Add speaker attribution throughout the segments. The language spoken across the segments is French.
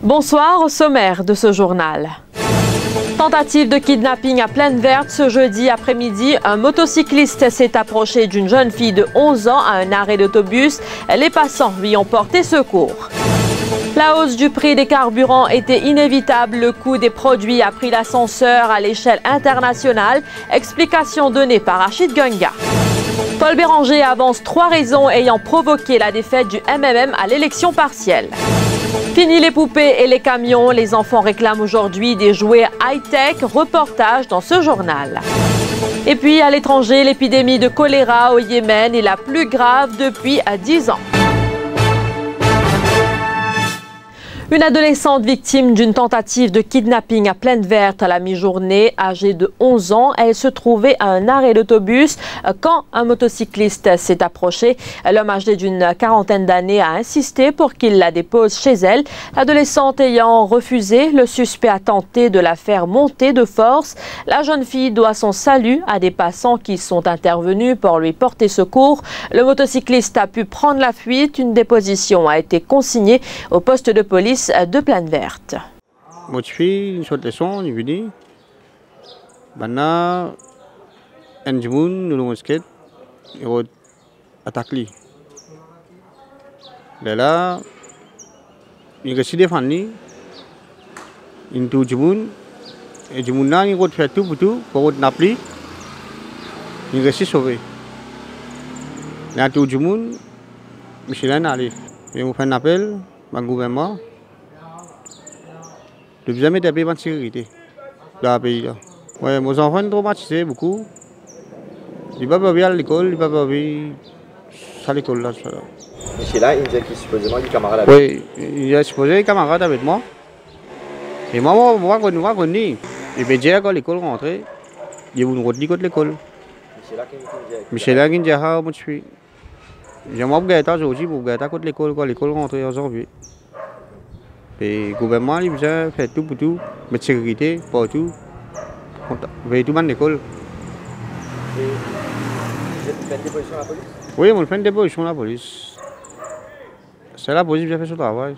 Speaker 1: Bonsoir, au sommaire de ce journal. Tentative de kidnapping à Plaine Verte ce jeudi après-midi. Un motocycliste s'est approché d'une jeune fille de 11 ans à un arrêt d'autobus. Les passants lui ont porté secours. La hausse du prix des carburants était inévitable. Le coût des produits a pris l'ascenseur à l'échelle internationale. Explication donnée par Rachid Gunga. Paul Béranger avance 3 raisons ayant provoqué la défaite du MMM à l'élection partielle. Fini les poupées et les camions, les enfants réclament aujourd'hui des jouets high-tech. Reportage dans ce journal. Et puis à l'étranger, l'épidémie de choléra au Yémen est la plus grave depuis 10 ans. Une adolescente victime d'une tentative de kidnapping à Plaine Verte à la mi-journée, âgée de 11 ans. Elle se trouvait à un arrêt d'autobus quand un motocycliste s'est approché. L'homme âgé d'une quarantaine d'années a insisté pour qu'il la dépose chez elle. L'adolescente ayant refusé, le suspect a tenté de la faire monter de force. La jeune fille doit son salut à des passants qui sont intervenus pour lui porter secours. Le motocycliste a pu prendre la fuite. Une déposition a été consignée au poste de police de Plaine Verte.
Speaker 2: Moi, je fais une sorte de son, je dis, maintenant, un jour, nous skate, et on attaque lui. Là, il a décidé de faire une tout jour, et jour là, il a fait tout pour napli, il a sauvé. Là, tout jour, Michelin allé, il m'a fait un appel, au gouvernement. Je n'ai jamais été en sécurité dans le pays. Ouais, mes enfants sont traumatisés beaucoup. Ils ne peuvent pas aller à l'école, ils ne peuvent pas aller à l'école.
Speaker 3: Michelin, il disait qu'il supposément des camarades avec
Speaker 2: moi. Oui, il a supposé des camarades avec moi. Et moi, je connais. Et bien, j'ai à l'école rentré. Il y a une route de l'école. Michelin, qui dit ah, moi je suis. J'ai moi pour gâter aujourd'hui, pour gâter à l'école, quand l'école rentrée en janvier. Et le gouvernement il a fait tout pour tout, mettre sécurité, partout, veiller tout le monde à l'école.
Speaker 3: Vous fait une déposition à la police?
Speaker 2: Oui, on fait une déposition à la police. C'est la police qui a fait son travail.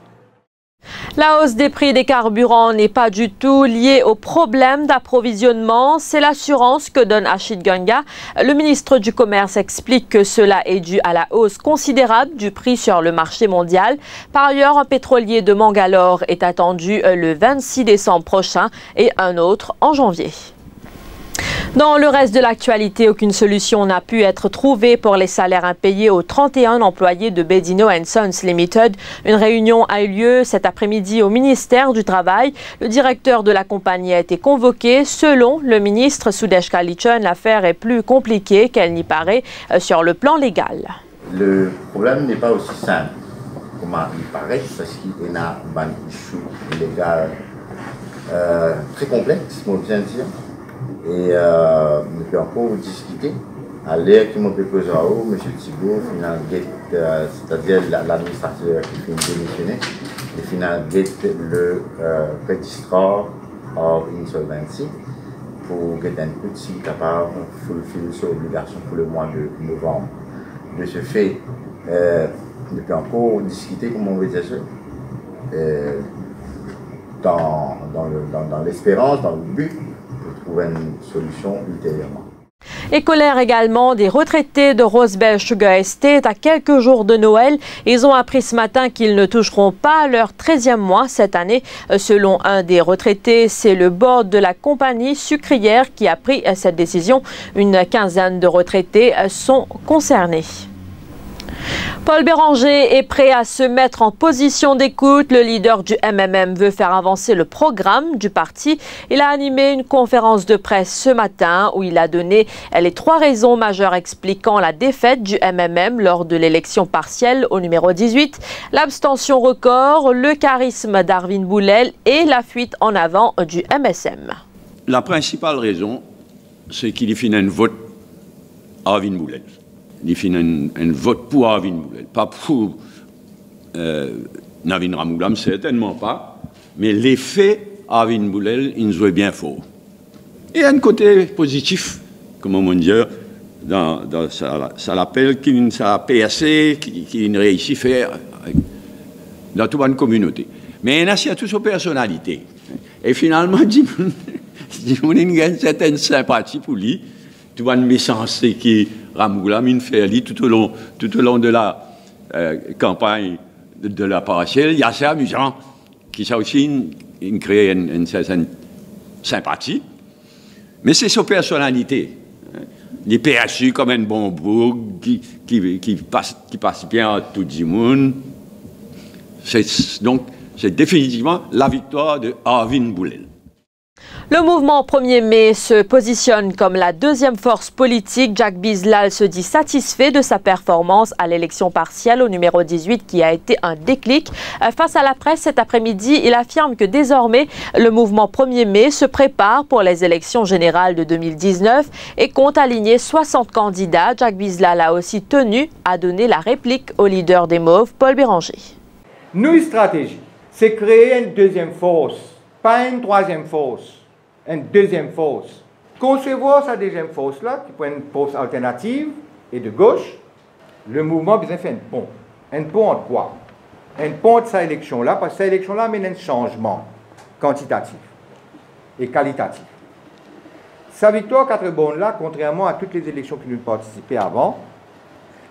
Speaker 1: La hausse des prix des carburants n'est pas du tout liée au problème d'approvisionnement. C'est l'assurance que donne Rachid Gunga. Le ministre du Commerce explique que cela est dû à la hausse considérable du prix sur le marché mondial. Par ailleurs, un pétrolier de Mangalore est attendu le 26 décembre prochain et un autre en janvier. Dans le reste de l'actualité, aucune solution n'a pu être trouvée pour les salaires impayés aux 31 employés de Bedino & Sons Limited. Une réunion a eu lieu cet après-midi au ministère du Travail. Le directeur de la compagnie a été convoqué. Selon le ministre Sudesh Kalichon, l'affaire est plus compliquée qu'elle n'y paraît sur le plan légal.
Speaker 4: Le problème n'est pas aussi simple comme il paraît, parce qu'il y a un issue légal très complexe, on vient de dire. Et nous pouvons encore discuter à l'ère qui m'a proposé à M. Thibault, c'est-à-dire l'administrateur qui finit démissionner, et finalement le registrar of insolvency pour que d'un coup si capable de fulfill son obligation pour le mois de novembre. De ce fait, nous pouvons encore discuter, comment on veut dire ça, dans l'espérance, dans le but, trouver une solution ultérieurement.
Speaker 1: Et colère également des retraités de Rosebel Sugar Estate à quelques jours de Noël. Ils ont appris ce matin qu'ils ne toucheront pas leur 13e mois cette année. Selon un des retraités, c'est le board de la compagnie sucrière qui a pris cette décision. Une quinzaine de retraités sont concernés. Paul Béranger est prêt à se mettre en position d'écoute. Le leader du MMM veut faire avancer le programme du parti. Il a animé une conférence de presse ce matin où il a donné les 3 raisons majeures expliquant la défaite du MMM lors de l'élection partielle au numéro 18, l'abstention record, le charisme d'Arvin Boulel et la fuite en avant du MSM.
Speaker 5: La principale raison, c'est qu'il y finit un vote à Arvin Boulel. Il fait un vote pour Arvin Boulel, pas pour Navin Ramgoolam, certainement pas, mais l'effet Arvin Boulel, il nous est bien fort. Et un côté positif, comme on dit, ça l'appelle qu'il a PSC, qu'il réussit à faire dans toute une communauté. Mais il y a surtout sa personnalité. Et finalement, on a une certaine sympathie pour lui. Tu vois une méchance qui Ramoula mine fait lui tout au long de la campagne de la partielle. Il y a assez amusant qui ça aussi crée une certaine sympathie. Mais c'est sa personnalité. Il est perçu comme un bon bourg qui passe bien à tout le monde. Donc, c'est définitivement la victoire de Arvin Boulel.
Speaker 1: Le mouvement 1er mai se positionne comme la deuxième force politique. Jack Bizlal se dit satisfait de sa performance à l'élection partielle au numéro 18 qui a été un déclic. Face à la presse cet après-midi, il affirme que désormais, le mouvement 1er mai se prépare pour les élections générales de 2019 et compte aligner 60 candidats. Jack Bizlal a aussi tenu à donner la réplique au leader des Mauves, Paul Béranger.
Speaker 6: Notre stratégie, c'est créer une deuxième force, pas une troisième force. Une deuxième force. Concevoir sa deuxième force-là, qui peut être une force alternative et de gauche, le mouvement a besoin de faire un pont. Un pont entre quoi? Un pont entre cette élection-là, parce que cette élection-là amène un changement quantitatif et qualitatif. Sa victoire 4 bonnes là, contrairement à toutes les élections qui nous participaient avant,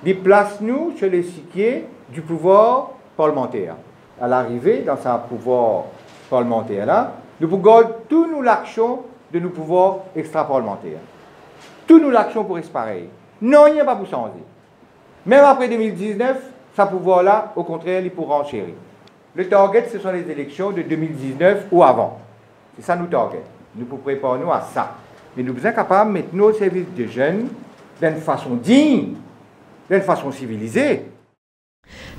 Speaker 6: déplace nous sur les siquiers du pouvoir parlementaire. À l'arrivée, dans sa pouvoir parlementaire-là, nous pouvons tout nous l'action de nos pouvoirs extra-parlementaires. Tout nous l'action pour rester pareil. Non, il n'y a pas pour changer. Même après 2019, ce pouvoir-là, au contraire, il pourra enchérir. Le target, ce sont les élections de 2019 ou avant. C'est ça, nous target. Nous pouvons préparer nous à ça. Mais nous sommes capables de mettre nos services de jeunes d'une façon digne, d'une façon civilisée.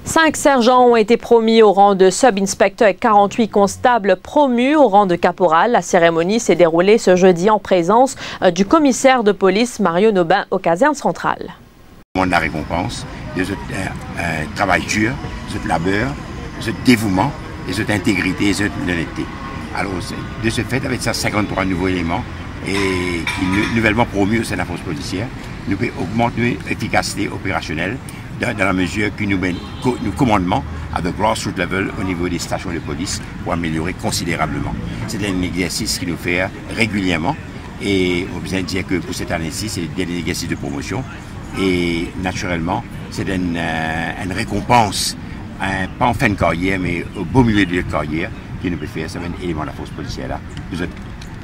Speaker 1: 5 sergents ont été promis au rang de sub-inspecteur et 48 constables promus au rang de caporal. La cérémonie s'est déroulée ce jeudi en présence du commissaire de police Mario Nobin aux casernes centrales.
Speaker 7: La récompense de ce travail dur, ce labeur, ce dévouement, et cette intégrité et cette honnêteté. Alors, de ce fait, avec ces 53 nouveaux éléments et qui nouvellement promus au sein de la force policière, nous pouvons augmenter l'efficacité opérationnelle dans la mesure que nous commandement à de grassroots level au niveau des stations de police pour améliorer considérablement. C'est un exercice qui nous fait régulièrement et on besoin de dire que pour cette année-ci, c'est un exercice de promotion et naturellement, c'est une récompense, pas en fin de carrière, mais au beau milieu de la carrière qui nous peut faire, c'est un élément de la force policière là, de notre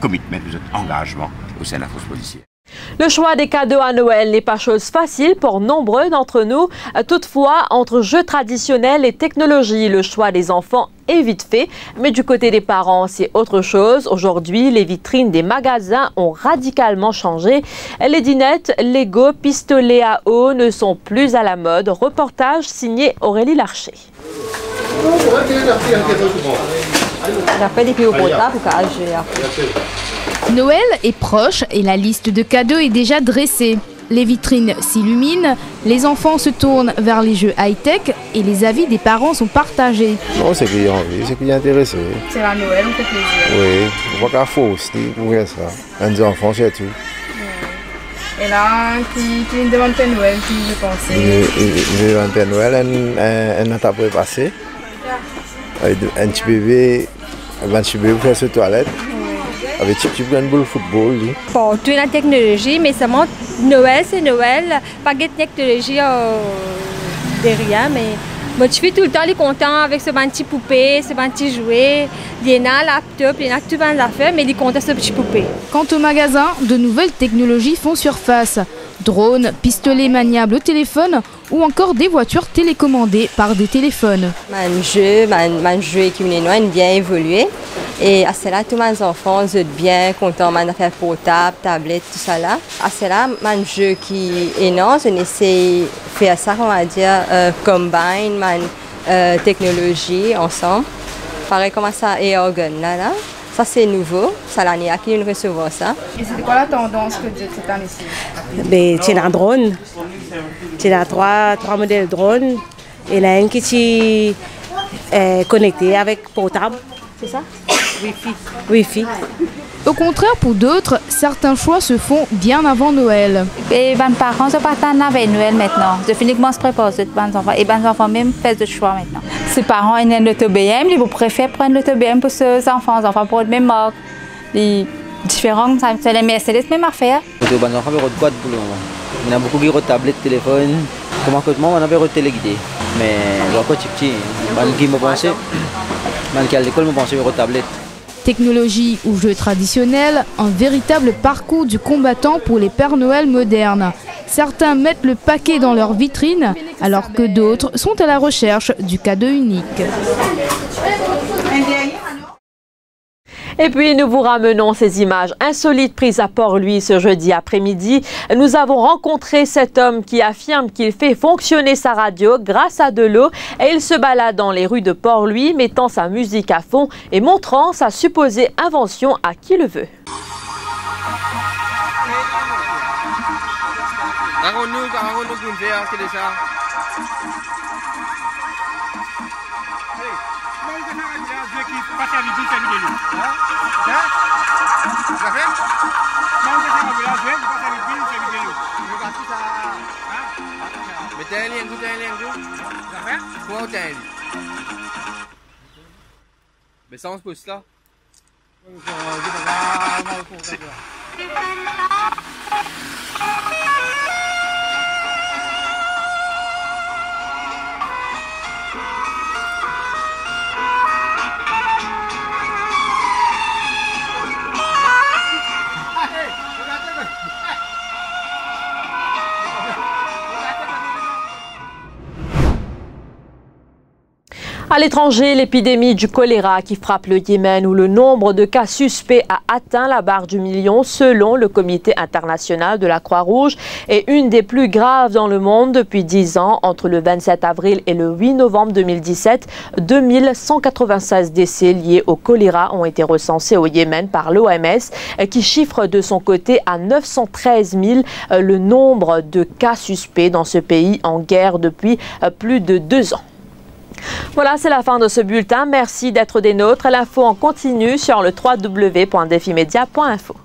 Speaker 7: commitment, de notre engagement au sein de la force policière.
Speaker 1: Le choix des cadeaux à Noël n'est pas chose facile pour nombreux d'entre nous. Toutefois, entre jeux traditionnels et technologie, le choix des enfants est vite fait. Mais du côté des parents, c'est autre chose. Aujourd'hui, les vitrines des magasins ont radicalement changé. Les dinettes, Lego, pistolets à eau ne sont plus à la mode. Reportage signé Aurélie Larcher.
Speaker 8: Noël est proche et la liste de cadeaux est déjà dressée. Les vitrines s'illuminent, les enfants se tournent vers les jeux high-tech et les avis des parents sont partagés.
Speaker 9: Non, c'est qu'il y a envie, c'est qu'il y a intéressé.
Speaker 8: C'est la Noël, on fait plaisir.
Speaker 9: Oui, on voit qu'à faux aussi pour ça. Un des enfants, c'est tout.
Speaker 8: Et là, qui me demande Père Noël, qui je pense.
Speaker 9: Je demande Père Noël, un an après passé. Un petit bébé pour faire sa toilette. Avec un petit peu de boule football.
Speaker 10: Pour toute la technologie, mais seulement Noël, c'est Noël. Pas de technologie derrière, mais moi, je suis tout le temps content avec ce petit poupée, ce petit jouet. Il y en a un laptop, il y en a tout plein d'affaires, mais il est content ce petit poupée.
Speaker 8: Quant au magasin, de nouvelles technologies font surface. Drones, pistolets maniables au téléphone ou encore des voitures télécommandées par des téléphones.
Speaker 10: Mon jeu qui a bien évolué. Et à cela, tous mes enfants sont bien contents de faire portable, tablette, tout ça là. À cela, mon jeu qui est énorme, je essaie de faire ça, on va dire, combine ma technologie ensemble. Pareil comme ça, et organe là. Ça c'est nouveau, ça l'année à qui nous recevons ça.
Speaker 8: Et c'est quoi la tendance que cette année-ci?
Speaker 11: Tu as un drone, tu as trois modèles de drone. Il y en a un qui est connecté avec portable, c'est ça? Wi-Fi.
Speaker 8: Au contraire, pour d'autres, certains choix se font bien avant Noël.
Speaker 12: Et les parents se partent avec Noël maintenant. Je finis de se préparer pour les enfants. Et les enfants même font des choix maintenant. Si les parents ont l'auto-BM, ils préfèrent prendre l'auto-BM pour les enfants. Les enfants pour le même marque. Les différents, c'est les Mercedes, même affaire.
Speaker 3: Les enfants ont quoi pour le moment. Il y a beaucoup qui ont tablette, téléphone. Comment que moi, on avait un téléguidé. Mais je suis petit. Qui me pensait, à l'école, me pensait aux tablettes.
Speaker 8: Technologie ou jeux traditionnels, un véritable parcours du combattant pour les Pères Noël modernes. Certains mettent le paquet dans leur vitrine, alors que d'autres sont à la recherche du cadeau unique.
Speaker 1: Et puis nous vous ramenons ces images insolites prises à Port-Louis ce jeudi après-midi. Nous avons rencontré cet homme qui affirme qu'il fait fonctionner sa radio grâce à de l'eau et il se balade dans les rues de Port-Louis mettant sa musique à fond et montrant sa supposée invention à qui le veut.
Speaker 3: Mais ça on se pose là.
Speaker 1: À l'étranger, l'épidémie du choléra qui frappe le Yémen où le nombre de cas suspects a atteint la barre du million selon le Comité international de la Croix-Rouge est une des plus graves dans le monde depuis 10 ans. Entre le 27 avril et le 8 novembre 2017, 2196 décès liés au choléra ont été recensés au Yémen par l'OMS qui chiffre de son côté à 913 000 le nombre de cas suspects dans ce pays en guerre depuis plus de 2 ans. Voilà, c'est la fin de ce bulletin. Merci d'être des nôtres. L'info en continu sur le www.defimedia.info.